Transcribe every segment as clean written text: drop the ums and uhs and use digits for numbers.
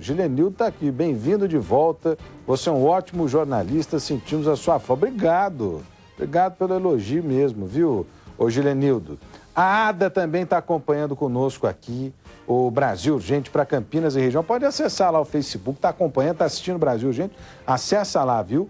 Gilenildo está aqui, bem-vindo de volta. Você é um ótimo jornalista, sentimos a sua fama. Obrigado pelo elogio mesmo, viu, ô Gilenildo? A Ada também está acompanhando conosco aqui, o Brasil Urgente para Campinas e região. Pode acessar lá o Facebook, está acompanhando, está assistindo o Brasil Urgente, acessa lá, viu?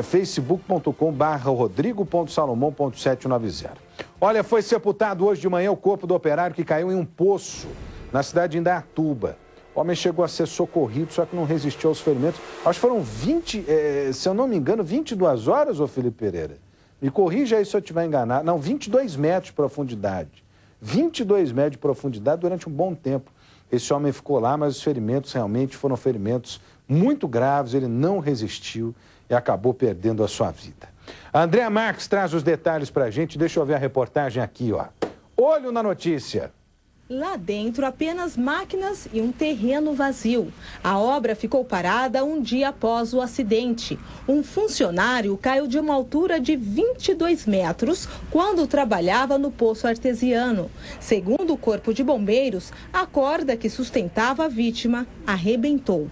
facebook.com/rodrigo.salomão.790. Olha, foi sepultado hoje de manhã o corpo do operário que caiu em um poço na cidade de Indaiatuba. O homem chegou a ser socorrido, só que não resistiu aos ferimentos. Acho que foram 20, se eu não me engano, 22 horas, ô Felipe Pereira. Me corrija aí se eu estiver enganado. Não, 22 metros de profundidade. 22 metros de profundidade durante um bom tempo. Esse homem ficou lá, mas os ferimentos realmente foram ferimentos muito graves. Ele não resistiu e acabou perdendo a sua vida. A Andréa Marques traz os detalhes pra gente. Deixa eu ver a reportagem aqui, ó. Olho na notícia. Lá dentro, apenas máquinas e um terreno vazio. A obra ficou parada um dia após o acidente. Um funcionário caiu de uma altura de 22 metros quando trabalhava no poço artesiano. Segundo o Corpo de Bombeiros, a corda que sustentava a vítima arrebentou.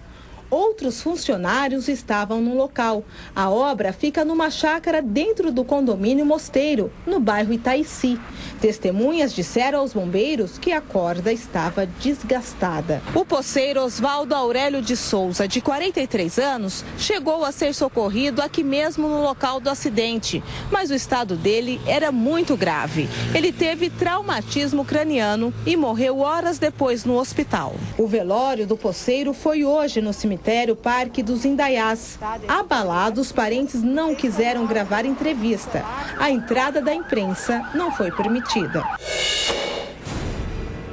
Outros funcionários estavam no local. A obra fica numa chácara dentro do condomínio Mosteiro, no bairro Itaici. Testemunhas disseram aos bombeiros que a corda estava desgastada. O poceiro Oswaldo Aurélio de Souza, de 43 anos, chegou a ser socorrido aqui mesmo no local do acidente, mas o estado dele era muito grave. Ele teve traumatismo craniano e morreu horas depois no hospital. O velório do poceiro foi hoje no cemitério Parque dos Indaiás. Abalados, os parentes não quiseram gravar entrevista. A entrada da imprensa não foi permitida.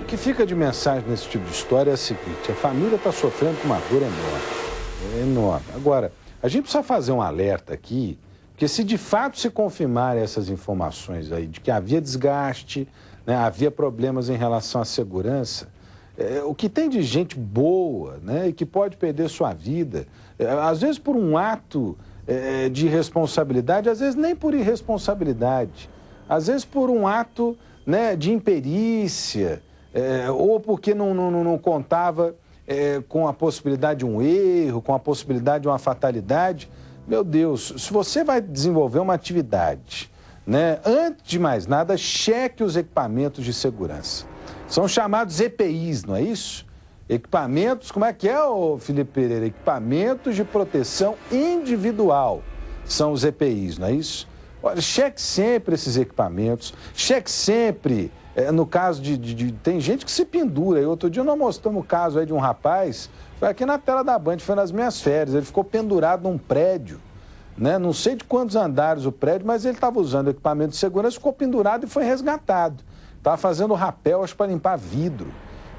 O que fica de mensagem nesse tipo de história é a seguinte: a família está sofrendo com uma dor enorme. Enorme. Agora, a gente precisa fazer um alerta aqui, porque se de fato se confirmarem essas informações aí de que havia desgaste, né, havia problemas em relação à segurança, o que tem de gente boa, né, e que pode perder sua vida, às vezes por um ato de irresponsabilidade, às vezes nem por irresponsabilidade, às vezes por um ato, né, de imperícia, ou porque não contava com a possibilidade de um erro, com a possibilidade de uma fatalidade. Meu Deus, se você vai desenvolver uma atividade, né, antes de mais nada, cheque os equipamentos de segurança. São chamados EPIs, não é isso? Equipamentos, como é que é, ô Felipe Pereira? Equipamentos de proteção individual são os EPIs, não é isso? Olha, cheque sempre esses equipamentos, cheque sempre, no caso tem gente que se pendura. Outro dia nós mostramos o caso aí de um rapaz, foi aqui na tela da Band, foi nas minhas férias, ele ficou pendurado num prédio, né? Não sei de quantos andares o prédio, mas ele estava usando equipamento de segurança, ficou pendurado e foi resgatado. Estava fazendo rapel, acho, para limpar vidro,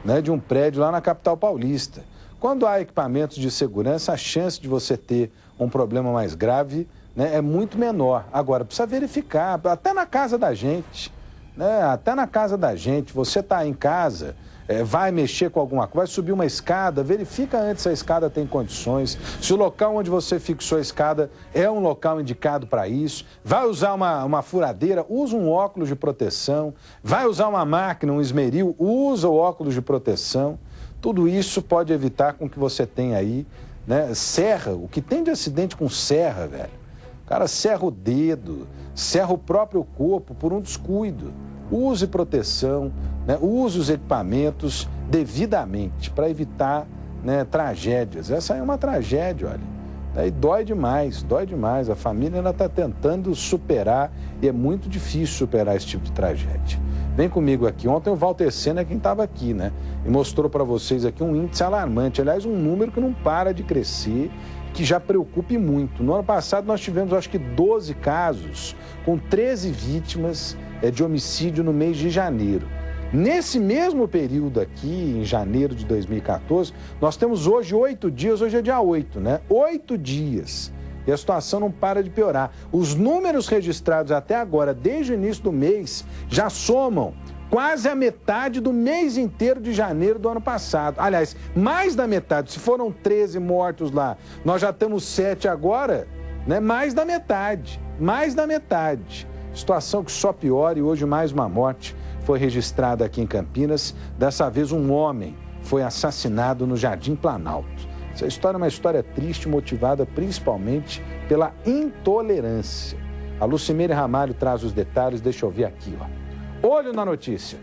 né, de um prédio lá na capital paulista. Quando há equipamentos de segurança, a chance de você ter um problema mais grave, né, é muito menor. Agora, precisa verificar, até na casa da gente, né, até na casa da gente, você está em casa, vai mexer com alguma coisa, vai subir uma escada, verifica antes se a escada tem condições, se o local onde você fixou a escada é um local indicado para isso, vai usar uma furadeira, usa um óculos de proteção, vai usar uma máquina, um esmeril, usa o óculos de proteção. Tudo isso pode evitar com que você tenha aí, né, serra, o que tem de acidente com serra, velho. O cara serra o dedo, serra o próprio corpo por um descuido. Use proteção, né? Use os equipamentos devidamente para evitar, né, tragédias. Essa é uma tragédia, olha. E dói demais, dói demais. A família ainda está tentando superar e é muito difícil superar esse tipo de tragédia. Vem comigo aqui. Ontem o Walter Senna é quem estava aqui, né? E mostrou para vocês aqui um índice alarmante. Aliás, um número que não para de crescer, que já preocupe muito. No ano passado nós tivemos, acho que 12 casos, com 13 vítimas de homicídio no mês de janeiro. Nesse mesmo período aqui, em janeiro de 2014, nós temos hoje 8 dias, hoje é dia 8, né? 8 dias. E a situação não para de piorar. Os números registrados até agora, desde o início do mês, já somam quase a metade do mês inteiro de janeiro do ano passado. Aliás, mais da metade. Se foram 13 mortos lá, nós já temos 7 agora, né? Mais da metade. Mais da metade. Situação que só piora e hoje mais uma morte foi registrada aqui em Campinas. Dessa vez um homem foi assassinado no Jardim Planalto. Essa história é uma história triste, motivada principalmente pela intolerância. A Lucimeire Ramalho traz os detalhes, deixa eu ver aqui, ó. Olho na notícia.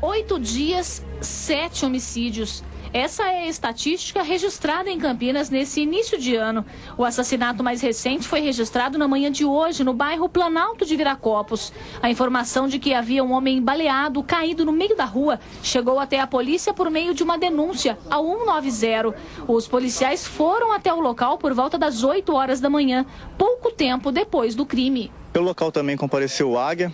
8 dias, 7 homicídios. Essa é a estatística registrada em Campinas nesse início de ano. O assassinato mais recente foi registrado na manhã de hoje, no bairro Planalto de Viracopos. A informação de que havia um homem baleado, caído no meio da rua, chegou até a polícia por meio de uma denúncia ao 190. Os policiais foram até o local por volta das 8 horas da manhã, pouco tempo depois do crime. Pelo local também compareceu o Águia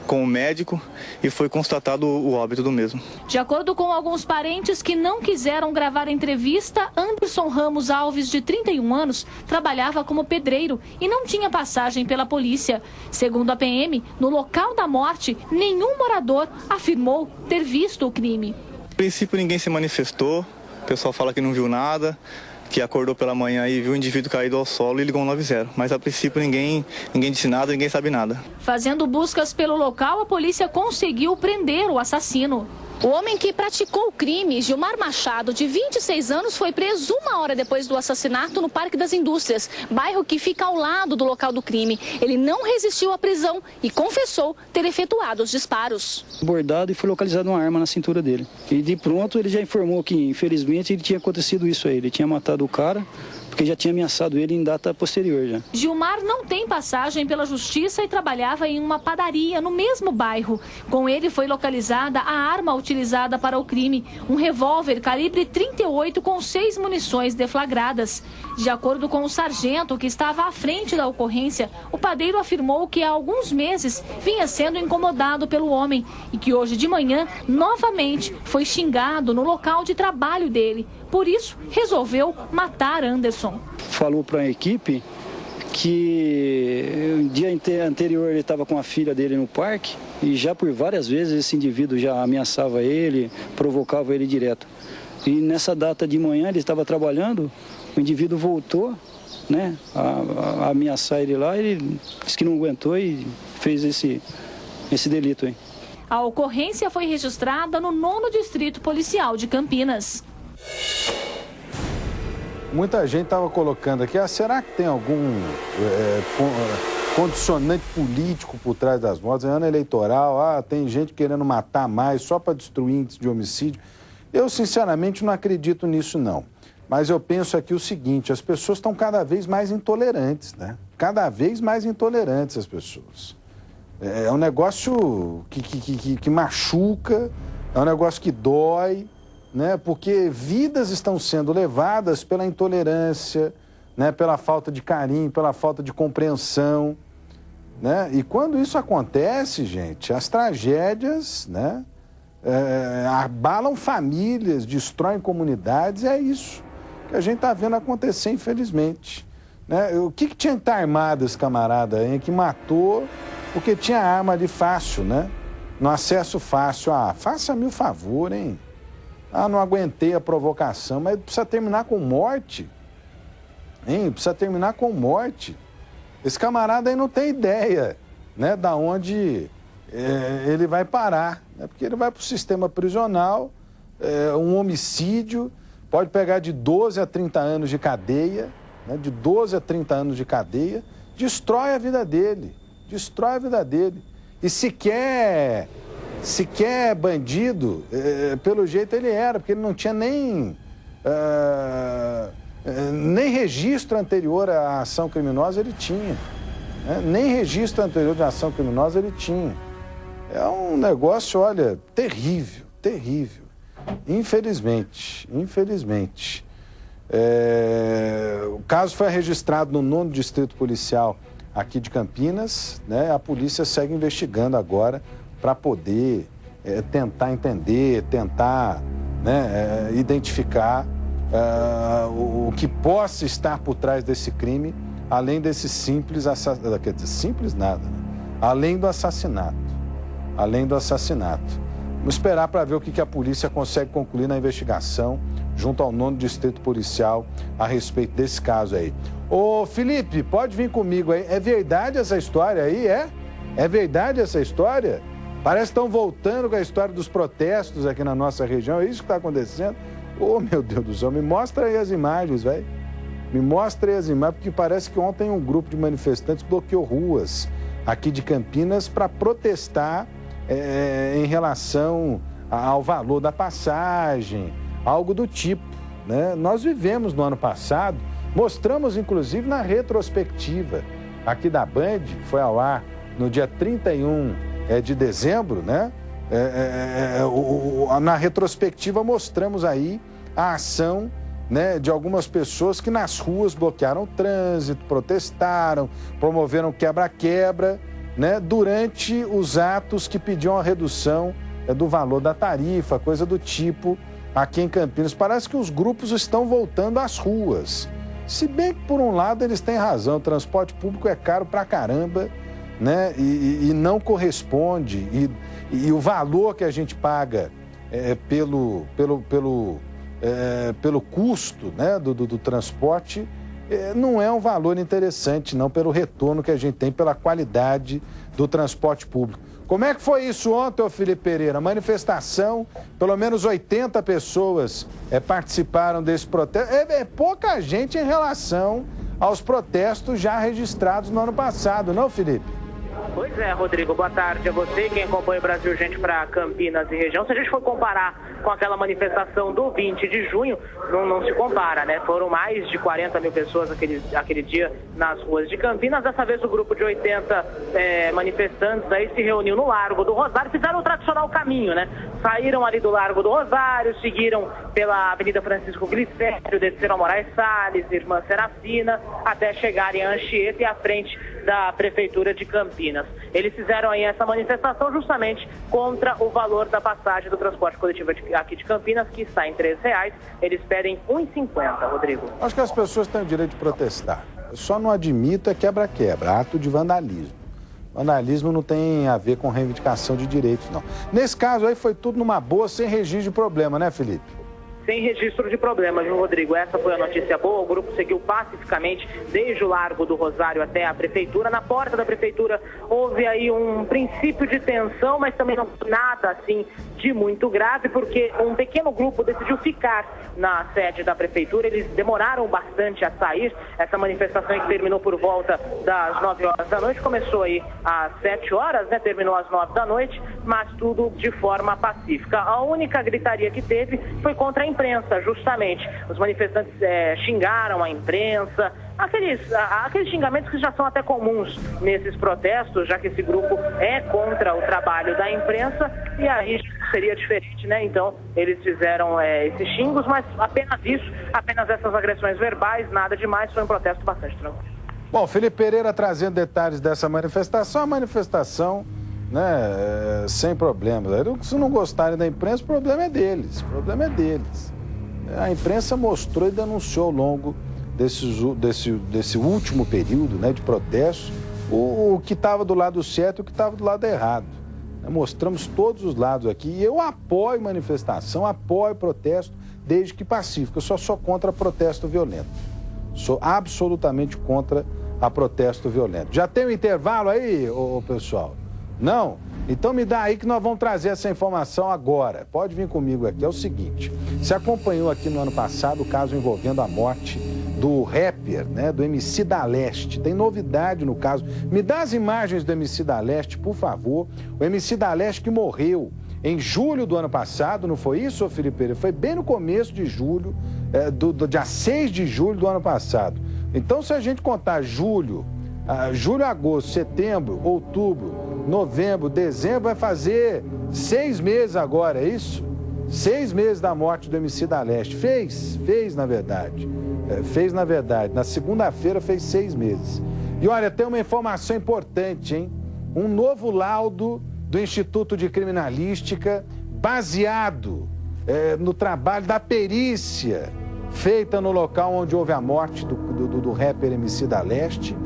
com o médico e foi constatado o óbito do mesmo. De acordo com alguns parentes que não quiseram gravar a entrevista, Anderson Ramos Alves, de 31 anos, trabalhava como pedreiro e não tinha passagem pela polícia. Segundo a PM, no local da morte, nenhum morador afirmou ter visto o crime. A princípio ninguém se manifestou, o pessoal fala que não viu nada, que acordou pela manhã e viu o indivíduo caído ao solo e ligou 190. Mas a princípio ninguém disse nada, ninguém sabe nada. Fazendo buscas pelo local, a polícia conseguiu prender o assassino. O homem que praticou o crime, Gilmar Machado, de 26 anos, foi preso 1 hora depois do assassinato no Parque das Indústrias, bairro que fica ao lado do local do crime. Ele não resistiu à prisão e confessou ter efetuado os disparos. Abordado e foi localizada uma arma na cintura dele. E de pronto ele já informou que, infelizmente, ele tinha acontecido isso aí. Ele tinha matado o cara, porque já tinha ameaçado ele em data posterior já. Gilmar não tem passagem pela justiça e trabalhava em uma padaria no mesmo bairro. Com ele foi localizada a arma utilizada para o crime, um revólver calibre 38 com 6 munições deflagradas. De acordo com o sargento que estava à frente da ocorrência, o padeiro afirmou que há alguns meses vinha sendo incomodado pelo homem e que hoje de manhã, novamente, foi xingado no local de trabalho dele. Por isso, resolveu matar Anderson. Falou para a equipe que no dia anterior ele estava com a filha dele no parque e já por várias vezes esse indivíduo já ameaçava ele, provocava ele direto. E nessa data de manhã ele estava trabalhando, o indivíduo voltou, né, a ameaçar ele lá, ele disse que não aguentou e fez esse delito aí. A ocorrência foi registrada no 9º Distrito Policial de Campinas. Muita gente estava colocando aqui, será que tem algum condicionante político por trás das mortes? É ano eleitoral, tem gente querendo matar mais só para destruir índice de homicídio. Eu, sinceramente, não acredito nisso, não. Mas eu penso aqui o seguinte, as pessoas estão cada vez mais intolerantes, né? Cada vez mais intolerantes as pessoas. É um negócio que machuca, é um negócio que dói, né? Porque vidas estão sendo levadas pela intolerância, né? Pela falta de carinho, pela falta de compreensão, né? E quando isso acontece, gente, as tragédias, né? Abalam famílias, destroem comunidades, é isso que a gente está vendo acontecer, infelizmente, né? O que tinha que estar armado esse camarada, hein? Que matou porque tinha arma ali fácil, né? No acesso fácil. Faça-me o favor, hein? Não aguentei a provocação, mas precisa terminar com morte. Hein? Precisa terminar com morte. Esse camarada aí não tem ideia, né? Da onde ele vai parar, né? Porque ele vai para o sistema prisional, um homicídio, pode pegar de 12 a 30 anos de cadeia, né? De 12 a 30 anos de cadeia, destrói a vida dele, destrói a vida dele. E se quer bandido, pelo jeito ele era, porque ele não tinha nem registro anterior à ação criminosa ele tinha. Né? Nem registro anterior de ação criminosa ele tinha. É um negócio, olha, terrível, terrível. Infelizmente. O caso foi registrado no 9º Distrito Policial aqui de Campinas, né? A polícia segue investigando agora para poder tentar entender, tentar, né, identificar o que possa estar por trás desse crime, além desse simples assassinato, quer dizer, simples nada, né? Além do assassinato. Vamos esperar para ver o que a polícia consegue concluir na investigação junto ao 9º Distrito Policial a respeito desse caso aí. Ô, Felipe, pode vir comigo aí. É verdade essa história aí, É verdade essa história? Parece que estão voltando com a história dos protestos aqui na nossa região. É isso que está acontecendo? Ô, meu Deus do céu, me mostra aí as imagens, velho. Me mostra aí as imagens, porque parece que ontem um grupo de manifestantes bloqueou ruas aqui de Campinas para protestar em relação ao valor da passagem, algo do tipo, né? Nós vivemos no ano passado, mostramos inclusive na retrospectiva aqui da Band, que foi ao ar no dia 31 de dezembro, né? Na retrospectiva mostramos aí a ação, né, de algumas pessoas que nas ruas bloquearam o trânsito, protestaram, promoveram quebra-quebra, né, durante os atos que pediam a redução do valor da tarifa, coisa do tipo aqui em Campinas. Parece que os grupos estão voltando às ruas. Se bem que, por um lado, eles têm razão, o transporte público é caro pra caramba, né, e não corresponde, e o valor que a gente paga pelo custo, né, do transporte, não é um valor interessante, não, pelo retorno que a gente tem, pela qualidade do transporte público. Como é que foi isso ontem, ô Felipe Pereira? Manifestação, pelo menos 80 pessoas participaram desse protesto. É pouca gente em relação aos protestos já registrados no ano passado, não, Felipe? Pois é, Rodrigo, boa tarde a você, quem acompanha o Brasil Urgente para Campinas e região. Se a gente for comparar com aquela manifestação do 20 de junho, não se compara, né? Foram mais de 40 mil pessoas aquele dia nas ruas de Campinas. Dessa vez o grupo de 80 manifestantes aí se reuniu no Largo do Rosário, fizeram o tradicional caminho, né? Saíram ali do Largo do Rosário, seguiram pela Avenida Francisco Glicério, desceram Moraes Salles, Irmã Serafina, até chegarem a Anchieta e à frente da Prefeitura de Campinas. Eles fizeram aí essa manifestação justamente contra o valor da passagem do transporte coletivo aqui de Campinas, que está em R$3. Eles pedem R$1,50, Rodrigo. Acho que as pessoas têm o direito de protestar. Eu só não admito quebra-quebra, ato de vandalismo. Vandalismo não tem a ver com reivindicação de direitos, não. Nesse caso aí foi tudo numa boa, sem registro de problema, né, Felipe? Sem registro de problemas, viu, Rodrigo? Essa foi a notícia boa. O grupo seguiu pacificamente desde o Largo do Rosário até a Prefeitura. Na porta da Prefeitura houve aí um princípio de tensão, mas também não nada assim de muito grave, porque um pequeno grupo decidiu ficar na sede da Prefeitura. Eles demoraram bastante a sair. Essa manifestação que terminou por volta das 9 horas da noite, começou aí às 7 horas, né? Terminou às 9 da noite, mas tudo de forma pacífica. A única gritaria que teve foi contra a imprensa, justamente. Os manifestantes xingaram a imprensa, aqueles xingamentos que já são até comuns nesses protestos, já que esse grupo é contra o trabalho da imprensa, e aí seria diferente, né? Então, eles fizeram esses xingos, mas apenas isso, apenas essas agressões verbais, nada demais, foi um protesto bastante tranquilo. Bom, Felipe Pereira trazendo detalhes dessa manifestação, a manifestação, né, sem problemas. Se não gostarem da imprensa, o problema é deles, o problema é deles. A imprensa mostrou e denunciou ao longo desse último período, né, de protestos, o que estava do lado certo e o que estava do lado errado. Mostramos todos os lados aqui e eu apoio manifestação, apoio protesto, desde que pacífico. Eu só sou contra protesto violento. Sou absolutamente contra a protesto violento. Já tem um intervalo aí, pessoal? Não? Então me dá aí que nós vamos trazer essa informação agora. Pode vir comigo aqui. É o seguinte, você acompanhou aqui no ano passado o caso envolvendo a morte do rapper, né, do MC da Leste. Tem novidade no caso. Me dá as imagens do MC da Leste, por favor. O MC da Leste que morreu em julho do ano passado, não foi isso, Felipe Pereira? Foi bem no começo de julho, do dia 6 de julho do ano passado. Então, se a gente contar julho, agosto, setembro, outubro, novembro, dezembro, vai fazer 6 meses agora, é isso? 6 meses da morte do MC da Leste. Fez na verdade. Na segunda-feira fez 6 meses. E olha, tem uma informação importante, hein? Um novo laudo do Instituto de Criminalística, baseado no trabalho da perícia feita no local onde houve a morte do rapper MC da Leste,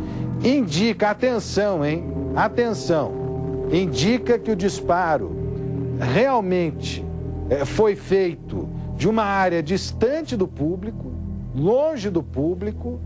indica, atenção, hein? Atenção, indica que o disparo realmente foi feito de uma área distante do público, longe do público,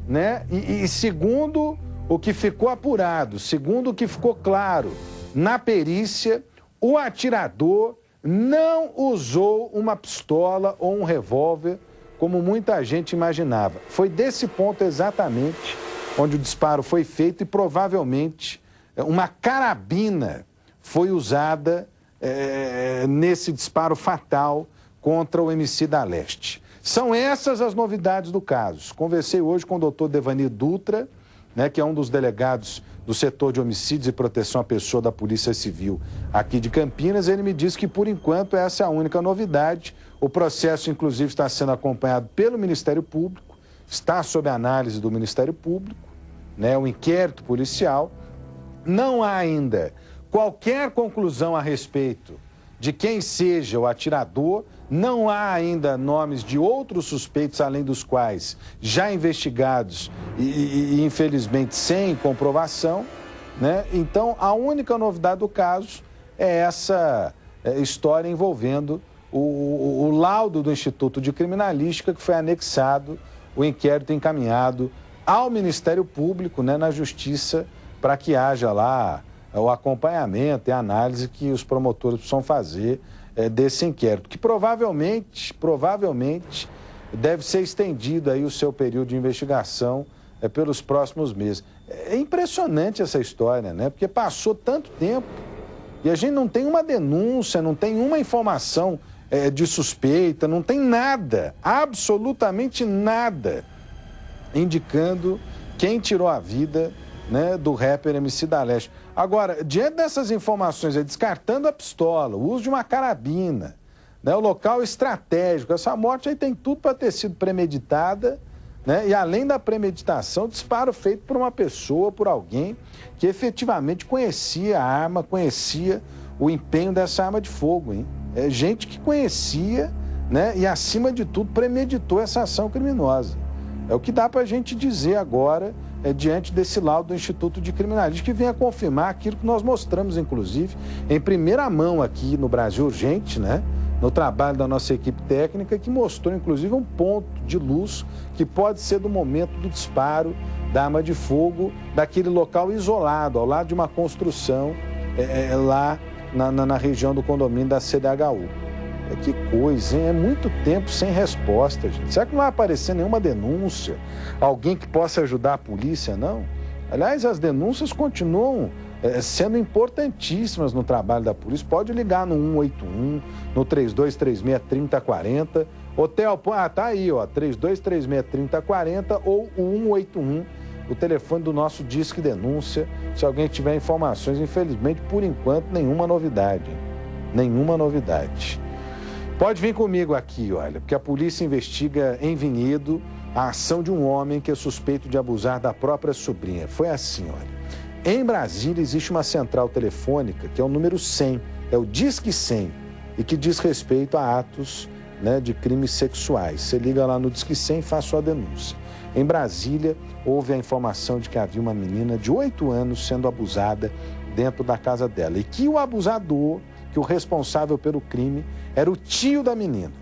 né? E segundo o que ficou apurado, segundo o que ficou claro na perícia, o atirador não usou uma pistola ou um revólver, como muita gente imaginava. Foi desse ponto exatamente onde o disparo foi feito e provavelmente uma carabina foi usada nesse disparo fatal contra o homicida a leste. São essas as novidades do caso. Conversei hoje com o doutor Devanir Dutra, né, que é um dos delegados do setor de homicídios e proteção à pessoa da Polícia Civil aqui de Campinas. Ele me disse que, por enquanto, essa é a única novidade. O processo, inclusive, está sendo acompanhado pelo Ministério Público, está sob análise do Ministério Público, né, o inquérito policial. Não há ainda qualquer conclusão a respeito de quem seja o atirador, não há ainda nomes de outros suspeitos, além dos quais já investigados e infelizmente, sem comprovação, né? Então, a única novidade do caso é essa história envolvendo o laudo do Instituto de Criminalística, que foi anexado, o inquérito encaminhado ao Ministério Público, né, na Justiça, para que haja lá o acompanhamento e a análise que os promotores precisam fazer desse inquérito, que provavelmente deve ser estendido aí o seu período de investigação pelos próximos meses. É impressionante essa história, né? Porque passou tanto tempo e a gente não tem uma denúncia, não tem uma informação de suspeita, não tem nada, absolutamente nada, indicando quem tirou a vida, né, do rapper homicida a leste. Agora, diante dessas informações, descartando a pistola, o uso de uma carabina, né, o local estratégico, essa morte aí tem tudo para ter sido premeditada, né, e além da premeditação, disparo feito por uma pessoa, por alguém que efetivamente conhecia a arma, conhecia o empenho dessa arma de fogo, hein? É gente que conhecia, né, e acima de tudo premeditou essa ação criminosa. É o que dá para a gente dizer agora, diante desse laudo do Instituto de Criminalística, que vem a confirmar aquilo que nós mostramos, inclusive, em primeira mão aqui no Brasil Urgente, né? No trabalho da nossa equipe técnica, que mostrou, inclusive, um ponto de luz que pode ser do momento do disparo da arma de fogo daquele local isolado, ao lado de uma construção lá na região do condomínio da CDHU. Que coisa, hein? É muito tempo sem resposta, gente. Será que não vai aparecer nenhuma denúncia? Alguém que possa ajudar a polícia, não? Aliás, as denúncias continuam sendo importantíssimas no trabalho da polícia. Pode ligar no 181, no 3236-3040. Hotel, tá aí, ó, 3236-3040 ou o 181, o telefone do nosso Disque Denúncia. Se alguém tiver informações, infelizmente, por enquanto, nenhuma novidade. Nenhuma novidade. Pode vir comigo aqui, olha, porque a polícia investiga em Vinhedo a ação de um homem que é suspeito de abusar da própria sobrinha. Foi assim, olha. Em Brasília existe uma central telefônica que é o número 100, é o Disque 100, e que diz respeito a atos, né, de crimes sexuais. Você liga lá no Disque 100 e faz sua denúncia. Em Brasília, houve a informação de que havia uma menina de 8 anos sendo abusada dentro da casa dela e que o abusador, que o responsável pelo crime, era o tio da menina.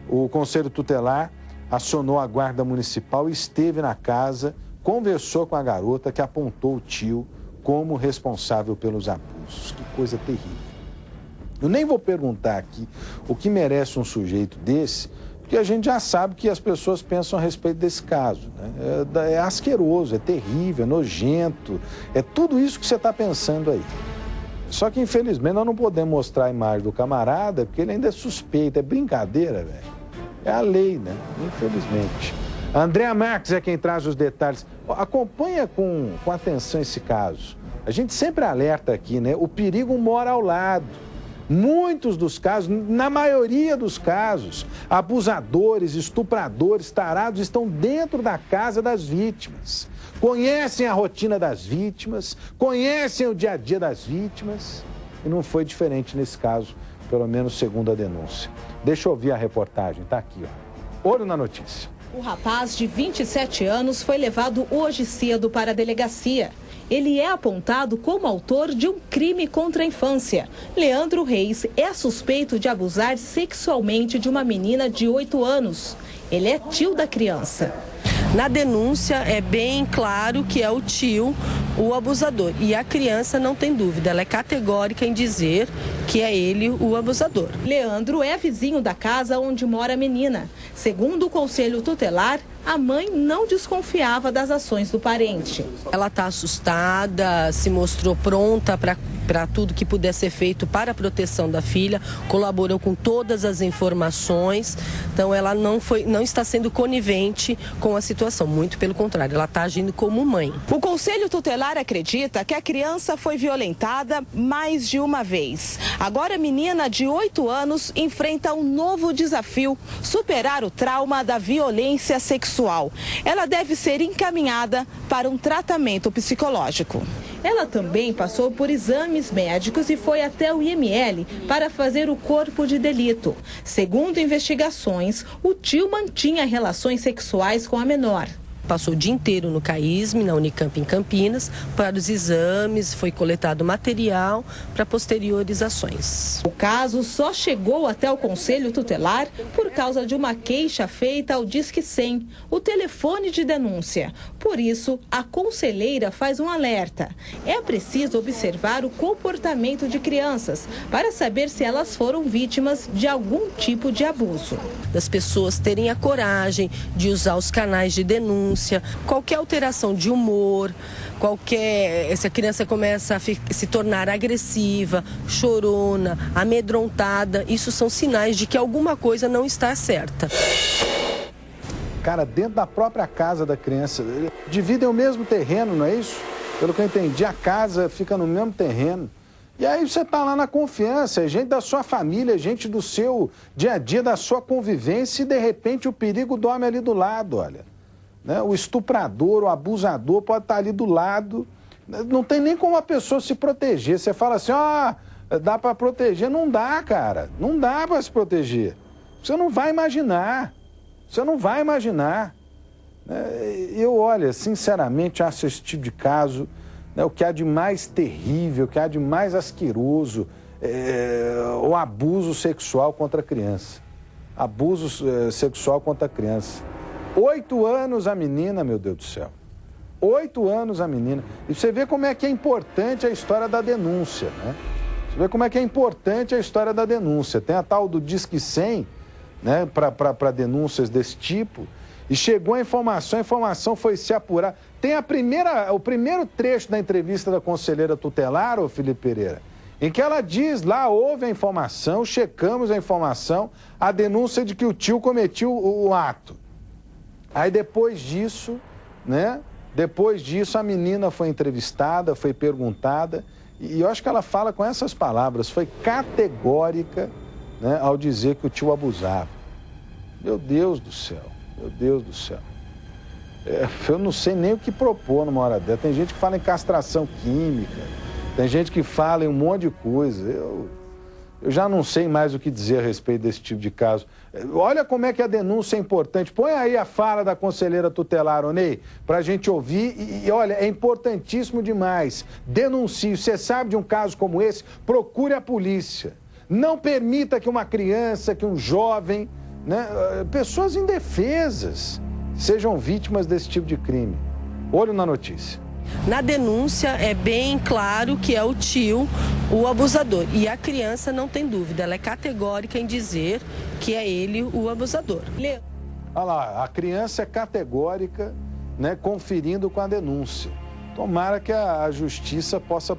O Conselho Tutelar acionou a Guarda Municipal e esteve na casa, conversou com a garota que apontou o tio como responsável pelos abusos. Que coisa terrível. Eu nem vou perguntar aqui o que merece um sujeito desse, porque a gente já sabe que as pessoas pensam a respeito desse caso, né? É asqueroso, é terrível, é nojento, é tudo isso que você está pensando aí. Só que, infelizmente, nós não podemos mostrar a imagem do camarada, porque ele ainda é suspeito. É brincadeira, velho. É a lei, né? Infelizmente. A Andréa Marques é quem traz os detalhes. Acompanha com atenção esse caso. A gente sempre alerta aqui, né? O perigo mora ao lado. Muitos dos casos, na maioria dos casos, abusadores, estupradores, tarados estão dentro da casa das vítimas. Conhecem a rotina das vítimas, conhecem o dia a dia das vítimas. E não foi diferente nesse caso, pelo menos segundo a denúncia. Deixa eu ouvir a reportagem, tá aqui, ó. Olho na notícia. O rapaz de 27 anos foi levado hoje cedo para a delegacia. Ele é apontado como autor de um crime contra a infância. Leandro Reis é suspeito de abusar sexualmente de uma menina de 8 anos. Ele é tio da criança. Na denúncia é bem claro que é o tio, o abusador. E a criança não tem dúvida, ela é categórica em dizer que é ele o abusador. Leandro é vizinho da casa onde mora a menina. Segundo o conselho tutelar, a mãe não desconfiava das ações do parente. Ela está assustada, se mostrou pronta para tudo que puder ser feito para a proteção da filha, colaborou com todas as informações, então ela não está sendo conivente com a situação, muito pelo contrário, ela está agindo como mãe. O Conselho Tutelar acredita que a criança foi violentada mais de uma vez. Agora a menina de 8 anos enfrenta um novo desafio: superar o trauma da violência sexual. Ela deve ser encaminhada para um tratamento psicológico. Ela também passou por exames médicos e foi até o IML para fazer o corpo de delito. Segundo investigações, o tio mantinha relações sexuais com a menor. Passou o dia inteiro no CAISM, na Unicamp em Campinas, para os exames, foi coletado material para posteriores ações. O caso só chegou até o Conselho Tutelar por causa de uma queixa feita ao Disque 100, o telefone de denúncia. Por isso, a conselheira faz um alerta. É preciso observar o comportamento de crianças para saber se elas foram vítimas de algum tipo de abuso. Das pessoas terem a coragem de usar os canais de denúncia, qualquer alteração de humor, se a criança começa a se tornar agressiva, chorona, amedrontada, isso são sinais de que alguma coisa não está certa. Cara, dentro da própria casa da criança, dividem o mesmo terreno, não é isso? Pelo que eu entendi, a casa fica no mesmo terreno. E aí você está lá na confiança, é gente da sua família, gente do seu dia a dia, da sua convivência, e de repente o perigo dorme ali do lado, olha. Né? O estuprador, o abusador pode estar ali do lado. Não tem nem como a pessoa se proteger. Você fala assim, dá para proteger. Não dá, cara. Não dá para se proteger. Você não vai imaginar. Você não vai imaginar. Eu, olha, sinceramente, acho esse tipo de caso, o que há de mais terrível, o que há de mais asqueroso, o abuso sexual contra a criança. Abuso sexual contra a criança. 8 anos a menina, meu Deus do céu. 8 anos a menina. E você vê como é que é importante a história da denúncia, né? Você vê como é que é importante a história da denúncia. Tem a tal do Disque 100, né, para denúncias desse tipo. E chegou a informação foi se apurar. Tem o primeiro trecho da entrevista da conselheira tutelar, ô Felipe Pereira, em que ela diz, lá houve a informação, checamos a informação, a denúncia de que o tio cometeu o ato. Aí depois disso, né? Depois disso a menina foi entrevistada, foi perguntada, e eu acho que ela fala com essas palavras, foi categórica, né, ao dizer que o tio abusava. Meu Deus do céu, meu Deus do céu. Eu não sei nem o que propor numa hora dessa. Tem gente que fala em castração química, tem gente que fala em um monte de coisa. Eu já não sei mais o que dizer a respeito desse tipo de caso. Olha como é que a denúncia é importante. Põe aí a fala da conselheira tutelar, Onei, para a gente ouvir. E olha, é importantíssimo demais. Denuncie. Você sabe de um caso como esse, procure a polícia. Não permita que uma criança, que um jovem, né, pessoas indefesas, sejam vítimas desse tipo de crime. Olho na notícia. Na denúncia é bem claro que é o tio o abusador. E a criança não tem dúvida, ela é categórica em dizer que é ele o abusador. Olha lá, a criança é categórica, né, conferindo com a denúncia. Tomara que a justiça possa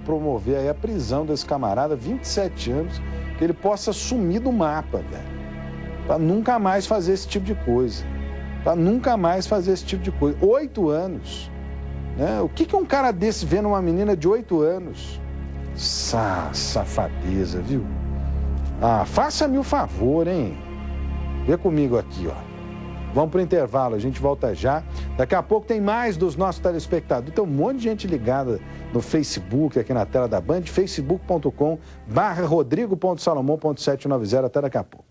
promover aí a prisão desse camarada, 27 anos, que ele possa sumir do mapa, velho. Para nunca mais fazer esse tipo de coisa. Para nunca mais fazer esse tipo de coisa. 8 anos. Né? O que um cara desse vê numa menina de 8 anos? Safadeza, viu? Faça-me o favor, hein? Vê comigo aqui, ó. Vamos pro intervalo, a gente volta já. Daqui a pouco tem mais dos nossos telespectadores. Tem um monte de gente ligada no Facebook, aqui na tela da Band, facebook.com/rodrigo.salomão.790. Até daqui a pouco.